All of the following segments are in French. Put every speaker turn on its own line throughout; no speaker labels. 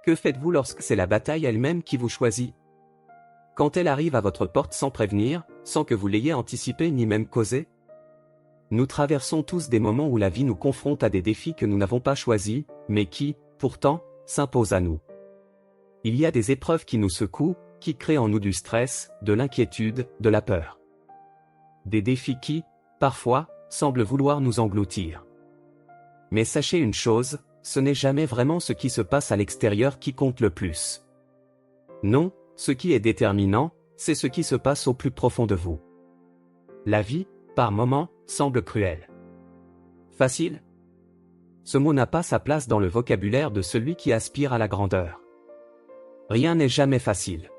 Que faites-vous lorsque c'est la bataille elle-même qui vous choisit? Quand elle arrive à votre porte sans prévenir, sans que vous l'ayez anticipé ni même causé? Nous traversons tous des moments où la vie nous confronte à des défis que nous n'avons pas choisis, mais qui, pourtant, s'imposent à nous. Il y a des épreuves qui nous secouent, qui créent en nous du stress, de l'inquiétude, de la peur. Des défis qui, parfois, semblent vouloir nous engloutir. Mais sachez une chose, ce n'est jamais vraiment ce qui se passe à l'extérieur qui compte le plus. Non, ce qui est déterminant, c'est ce qui se passe au plus profond de vous. La vie, par moments, semble cruelle. Facile? Ce mot n'a pas sa place dans le vocabulaire de celui qui aspire à la grandeur. Rien n'est jamais facile.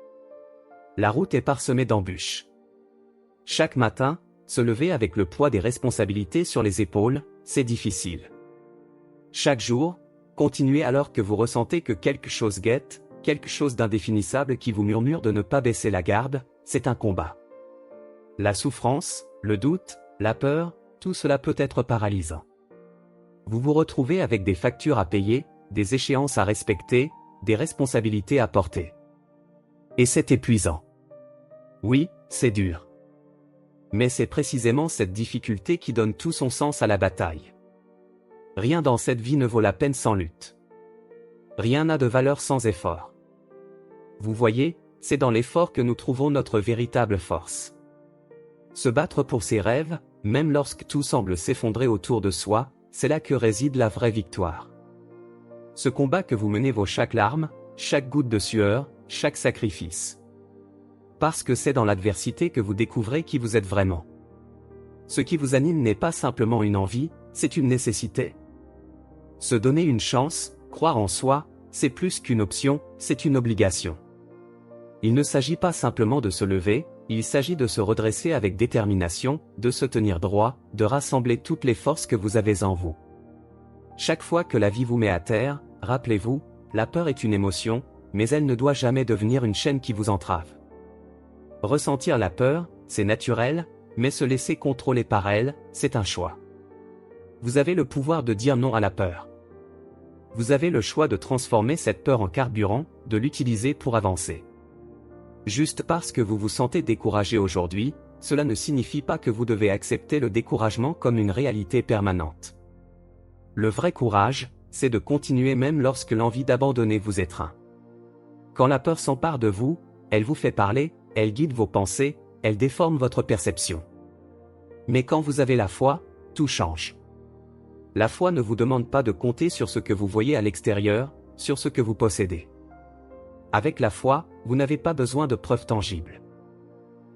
La route est parsemée d'embûches. Chaque matin, se lever avec le poids des responsabilités sur les épaules, c'est difficile. Chaque jour, continuez alors que vous ressentez que quelque chose guette, quelque chose d'indéfinissable qui vous murmure de ne pas baisser la garde, c'est un combat. La souffrance, le doute, la peur, tout cela peut être paralysant. Vous vous retrouvez avec des factures à payer, des échéances à respecter, des responsabilités à porter. Et c'est épuisant. Oui, c'est dur. Mais c'est précisément cette difficulté qui donne tout son sens à la bataille. Rien dans cette vie ne vaut la peine sans lutte. Rien n'a de valeur sans effort. Vous voyez, c'est dans l'effort que nous trouvons notre véritable force. Se battre pour ses rêves, même lorsque tout semble s'effondrer autour de soi, c'est là que réside la vraie victoire. Ce combat que vous menez vaut chaque larme, chaque goutte de sueur, chaque sacrifice. Parce que c'est dans l'adversité que vous découvrez qui vous êtes vraiment. Ce qui vous anime n'est pas simplement une envie, c'est une nécessité. Se donner une chance, croire en soi, c'est plus qu'une option, c'est une obligation. Il ne s'agit pas simplement de se lever, il s'agit de se redresser avec détermination, de se tenir droit, de rassembler toutes les forces que vous avez en vous. Chaque fois que la vie vous met à terre, rappelez-vous, la peur est une émotion, mais elle ne doit jamais devenir une chaîne qui vous entrave. Ressentir la peur, c'est naturel, mais se laisser contrôler par elle, c'est un choix. Vous avez le pouvoir de dire non à la peur. Vous avez le choix de transformer cette peur en carburant, de l'utiliser pour avancer. Juste parce que vous vous sentez découragé aujourd'hui, cela ne signifie pas que vous devez accepter le découragement comme une réalité permanente. Le vrai courage, c'est de continuer même lorsque l'envie d'abandonner vous étreint. Quand la peur s'empare de vous, elle vous fait parler, elle guide vos pensées, elle déforme votre perception. Mais quand vous avez la foi, tout change. La foi ne vous demande pas de compter sur ce que vous voyez à l'extérieur, sur ce que vous possédez. Avec la foi, vous n'avez pas besoin de preuves tangibles.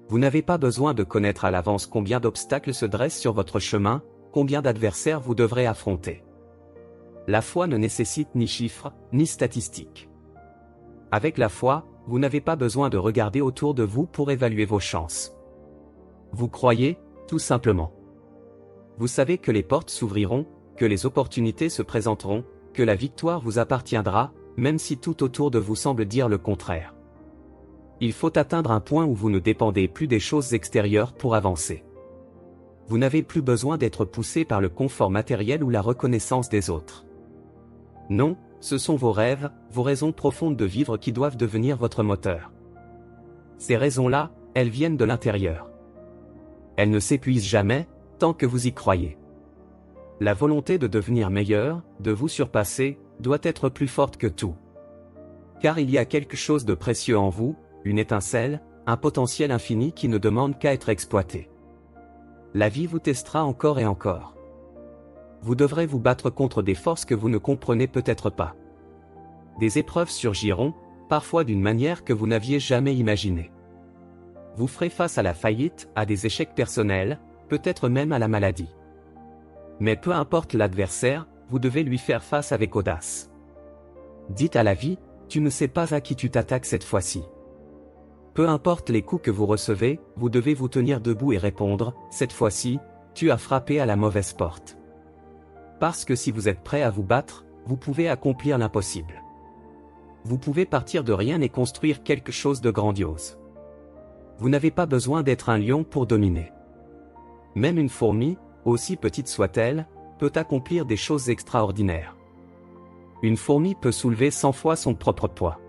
Vous n'avez pas besoin de connaître à l'avance combien d'obstacles se dressent sur votre chemin, combien d'adversaires vous devrez affronter. La foi ne nécessite ni chiffres, ni statistiques. Avec la foi, vous n'avez pas besoin de regarder autour de vous pour évaluer vos chances. Vous croyez, tout simplement. Vous savez que les portes s'ouvriront, que les opportunités se présenteront, que la victoire vous appartiendra, même si tout autour de vous semble dire le contraire. Il faut atteindre un point où vous ne dépendez plus des choses extérieures pour avancer. Vous n'avez plus besoin d'être poussé par le confort matériel ou la reconnaissance des autres. Non, ce sont vos rêves, vos raisons profondes de vivre qui doivent devenir votre moteur. Ces raisons-là, elles viennent de l'intérieur. Elles ne s'épuisent jamais, tant que vous y croyez. La volonté de devenir meilleur, de vous surpasser, doit être plus forte que tout. Car il y a quelque chose de précieux en vous, une étincelle, un potentiel infini qui ne demande qu'à être exploité. La vie vous testera encore et encore. Vous devrez vous battre contre des forces que vous ne comprenez peut-être pas. Des épreuves surgiront, parfois d'une manière que vous n'aviez jamais imaginée. Vous ferez face à la faillite, à des échecs personnels, peut-être même à la maladie. Mais peu importe l'adversaire, vous devez lui faire face avec audace. Dites à la vie, tu ne sais pas à qui tu t'attaques cette fois-ci. Peu importe les coups que vous recevez, vous devez vous tenir debout et répondre, cette fois-ci, tu as frappé à la mauvaise porte. Parce que si vous êtes prêt à vous battre, vous pouvez accomplir l'impossible. Vous pouvez partir de rien et construire quelque chose de grandiose. Vous n'avez pas besoin d'être un lion pour dominer. Même une fourmi, aussi petite soit-elle, peut accomplir des choses extraordinaires. Une fourmi peut soulever 100 fois son propre poids.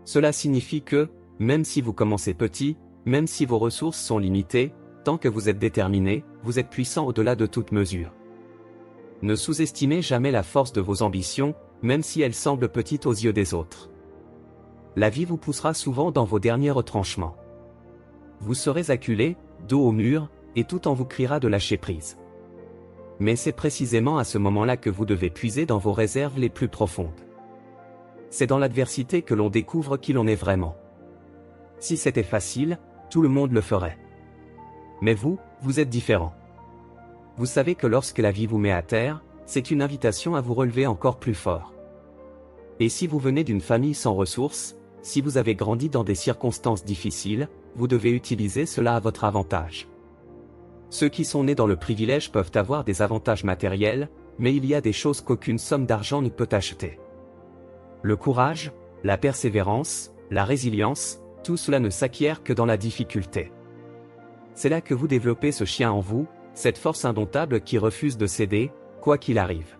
Cela signifie que, même si vous commencez petit, même si vos ressources sont limitées, tant que vous êtes déterminé, vous êtes puissant au-delà de toute mesure. Ne sous-estimez jamais la force de vos ambitions, même si elles semblent petites aux yeux des autres. La vie vous poussera souvent dans vos derniers retranchements. Vous serez acculé, dos au mur, et tout en vous criera de lâcher prise. Mais c'est précisément à ce moment-là que vous devez puiser dans vos réserves les plus profondes. C'est dans l'adversité que l'on découvre qui l'on est vraiment. Si c'était facile, tout le monde le ferait. Mais vous, vous êtes différent. Vous savez que lorsque la vie vous met à terre, c'est une invitation à vous relever encore plus fort. Et si vous venez d'une famille sans ressources, si vous avez grandi dans des circonstances difficiles, vous devez utiliser cela à votre avantage. Ceux qui sont nés dans le privilège peuvent avoir des avantages matériels, mais il y a des choses qu'aucune somme d'argent ne peut acheter. Le courage, la persévérance, la résilience, tout cela ne s'acquiert que dans la difficulté. C'est là que vous développez ce chien en vous, cette force indomptable qui refuse de céder, quoi qu'il arrive.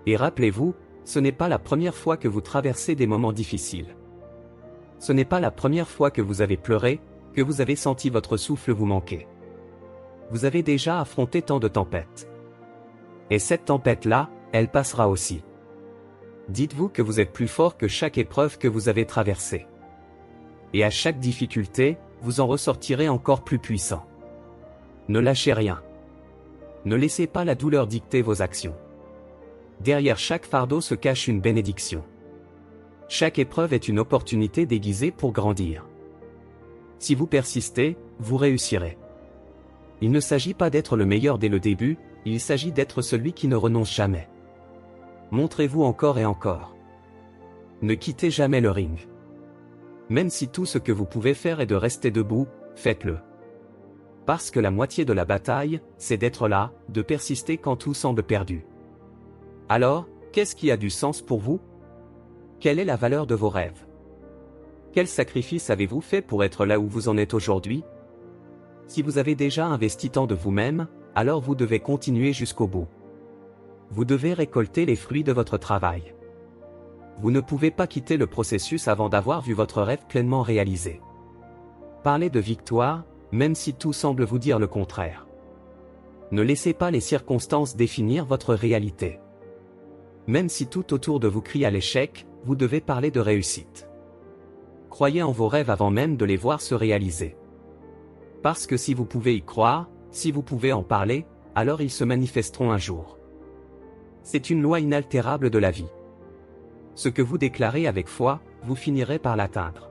Et rappelez-vous, ce n'est pas la première fois que vous traversez des moments difficiles. Ce n'est pas la première fois que vous avez pleuré, que vous avez senti votre souffle vous manquer. Vous avez déjà affronté tant de tempêtes. Et cette tempête-là, elle passera aussi. Dites-vous que vous êtes plus fort que chaque épreuve que vous avez traversée. Et à chaque difficulté, vous en ressortirez encore plus puissant. Ne lâchez rien. Ne laissez pas la douleur dicter vos actions. Derrière chaque fardeau se cache une bénédiction. Chaque épreuve est une opportunité déguisée pour grandir. Si vous persistez, vous réussirez. Il ne s'agit pas d'être le meilleur dès le début, il s'agit d'être celui qui ne renonce jamais. Montrez-vous encore et encore. Ne quittez jamais le ring. Même si tout ce que vous pouvez faire est de rester debout, faites-le. Parce que la moitié de la bataille, c'est d'être là, de persister quand tout semble perdu. Alors, qu'est-ce qui a du sens pour vous? Quelle est la valeur de vos rêves? Quel sacrifice avez-vous fait pour être là où vous en êtes aujourd'hui? Si vous avez déjà investi tant de vous-même, alors vous devez continuer jusqu'au bout. Vous devez récolter les fruits de votre travail. Vous ne pouvez pas quitter le processus avant d'avoir vu votre rêve pleinement réalisé. Parlez de victoire, même si tout semble vous dire le contraire. Ne laissez pas les circonstances définir votre réalité. Même si tout autour de vous crie à l'échec, vous devez parler de réussite. Croyez en vos rêves avant même de les voir se réaliser. Parce que si vous pouvez y croire, si vous pouvez en parler, alors ils se manifesteront un jour. C'est une loi inaltérable de la vie. Ce que vous déclarez avec foi, vous finirez par l'atteindre.